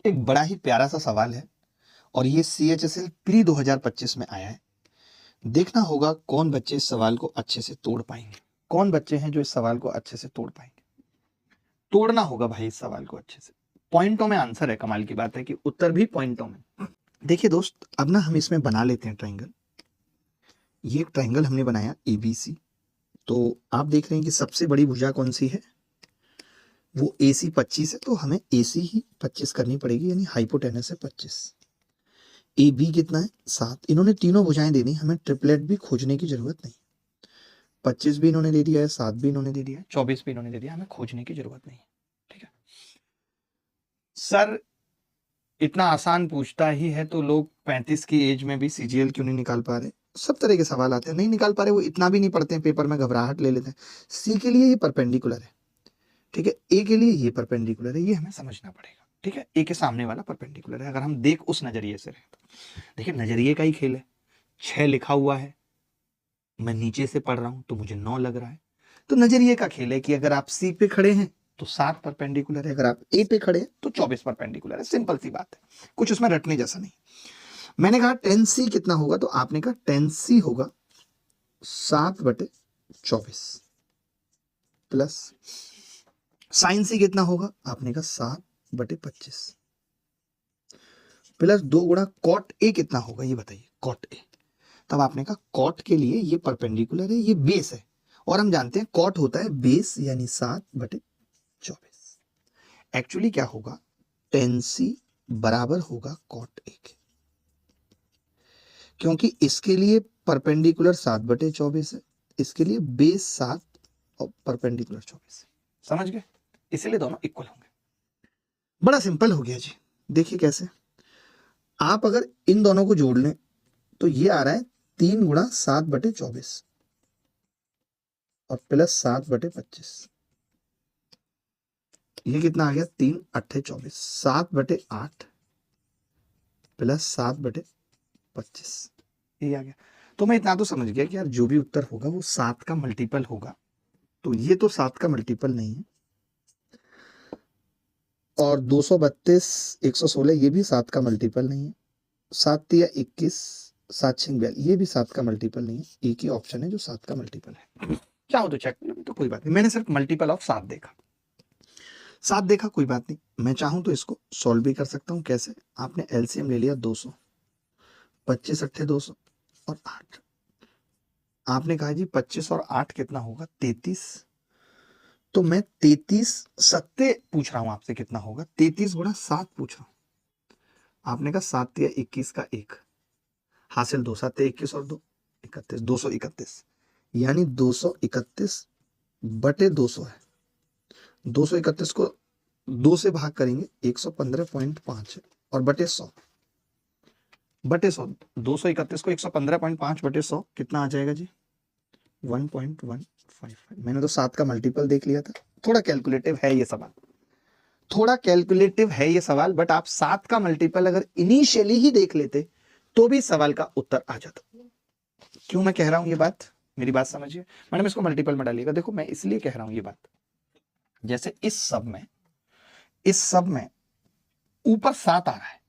एक बड़ा ही प्यारा सा सवाल है और ये CHSL प्री 2025 में आया है। देखना होगा कौन बच्चे इस सवाल को अच्छे से तोड़ पाएंगे, कौन बच्चे हैं जो इस सवाल को अच्छे से तोड़ पाएंगे। तोड़ना होगा भाई इस सवाल को अच्छे से। पॉइंटों में आंसर है, कमाल की बात है कि उत्तर भी पॉइंटों में। देखिए दोस्त, अब ना हम इसमें बना लेते हैं ट्रायंगल। ये एक ट्रायंगल हमने बनाया ABC। तो आप देख रहे हैं कि सबसे बड़ी भुजा कौन सी है, वो AC 25 है, तो हमें AC ही 25 करनी पड़ेगी, यानी हाइपोटेनस है 25। AB कितना है 7। इन्होंने तीनों भुजाएं देनी, हमें ट्रिपलेट भी खोजने की जरूरत नहीं। 25 भी इन्होंने दे दिया है, 7 भी इन्होंने दे दिया है, 24 भी इन्होंने दे दिया, हमें खोजने की जरूरत नहीं है। ठीक है सर, इतना आसान पूछता ही है तो लोग 35 की एज में भी CGL क्यों नहीं निकाल पा रहे। सब तरह के सवाल आते हैं, नहीं निकाल पा रहे, वो इतना भी नहीं पढ़ते हैं, पेपर में घबराहट ले लेते हैं। C के लिए ये परपेंडिकुलर है, ठीक है, A के लिए ये परपेंडिकुलर है, ये हमें समझना पड़ेगा। ठीक है, A के सामने वाला परपेंडिकुलर है, अगर हम देख उस नजरिए से रहे तो। देखिए नजरिए का ही खेल है। 6 लिखा हुआ है, मैं नीचे से पढ़ रहा हूं तो मुझे 9 लग रहा है। तो नजरिए का खेल है कि अगर आप C पे खड़े हैं तो 7 परपेंडिकुलर है, अगर आप A पे खड़े हैं तो 24 परपेंडिकुलर है। सिंपल सी बात है, कुछ उसमें रटने जैसा नहीं। मैंने कहा 10C कितना होगा, तो आपने कहा 10C होगा 7/24 प्लस साइन C कितना होगा, आपने कहा 7/25 प्लस 2 गुणा कॉट A कितना होगा, ये बताइए कॉट A। तब आपने कहा कॉट के लिए ये परपेंडिकुलर है, ये बेस है, और हम जानते हैं कॉट होता है बेस, यानी 7/24। एक्चुअली क्या होगा, 10C बराबर होगा कॉट A के, क्योंकि इसके लिए परपेंडिकुलर 7/24 है, इसके लिए बेस 7 और परपेंडिकुलर 24 है। समझ गए, इसीलिए दोनों इक्वल होंगे। बड़ा सिंपल हो गया जी। देखिए कैसे, आप अगर इन दोनों को जोड़ लें तो ये आ रहा है 3 गुणा 7/24 और प्लस 7/25। ये कितना आ गया, 3 8 24, 7/8 प्लस 7/25, ये आ गया। तो मैं इतना तो समझ गया कि यार जो भी उत्तर होगा वो 7 का मल्टीपल होगा। तो ये तो 7 का मल्टीपल नहीं है, और 232 116 ये भी 7 का मल्टीपल नहीं है, 7 तिया 21 7 6 42 ये भी 7 का मल्टीपल नहीं है। एक ही ऑप्शन है जो 7 का मल्टीपल है। चाहो तो चेक करो, तो कोई बात नहीं, मैंने सिर्फ मल्टीपल ऑफ 7 देखा। 7 देखा, कोई बात नहीं, मैं चाहूं तो इसको सॉल्व भी कर सकता हूं। कैसे, आपने LCM ले लिया 200, 25 अट्ठे 200 और 8। आपने कहा जी 25 और 8 कितना होगा, 33। तो मैं 33 सत्ते पूछ रहा हूं आपसे कितना होगा, 33 गुणा 7 पूछ रहा हूं। आपने कहा 7 तिया 21 का 1 हासिल, 2 7 21 और 2 31, 231, यानी 231/200 है। 231 को 2 से भाग करेंगे 115.5 है, और बटे 100 231 को 115.5/100 कितना आ जाएगा जी, 1.155। मैंने तो 7 का मल्टीपल देख लिया था। थोड़ा कैलकुलेटिव है ये सवाल, थोड़ा कैलकुलेटिव है ये सवाल, बट आप 7 का मल्टीपल अगर इनिशियली ही देख लेते तो भी सवाल का उत्तर आ जाता। क्यों मैं कह रहा हूं ये बात, मेरी बात समझिए। मैडम इसको मल्टीपल में डालिएगा। देखो मैं इसलिए कह रहा हूं ये बात, जैसे इस सब में ऊपर 7 आ रहा है,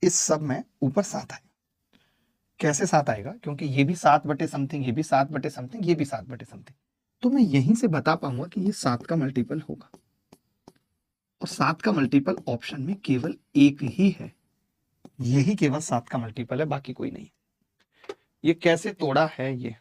इस सब में ऊपर 7 आएगा। कैसे 7 आएगा, क्योंकि ये भी 7 बटे समथिंग, ये भी 7 बटे समथिंग, ये भी 7 बटे समथिंग। तो मैं यहीं से बता पाऊंगा कि ये 7 का मल्टीपल होगा, और 7 का मल्टीपल ऑप्शन में केवल एक ही है, यही केवल 7 का मल्टीपल है, बाकी कोई नहीं। ये कैसे तोड़ा है, ये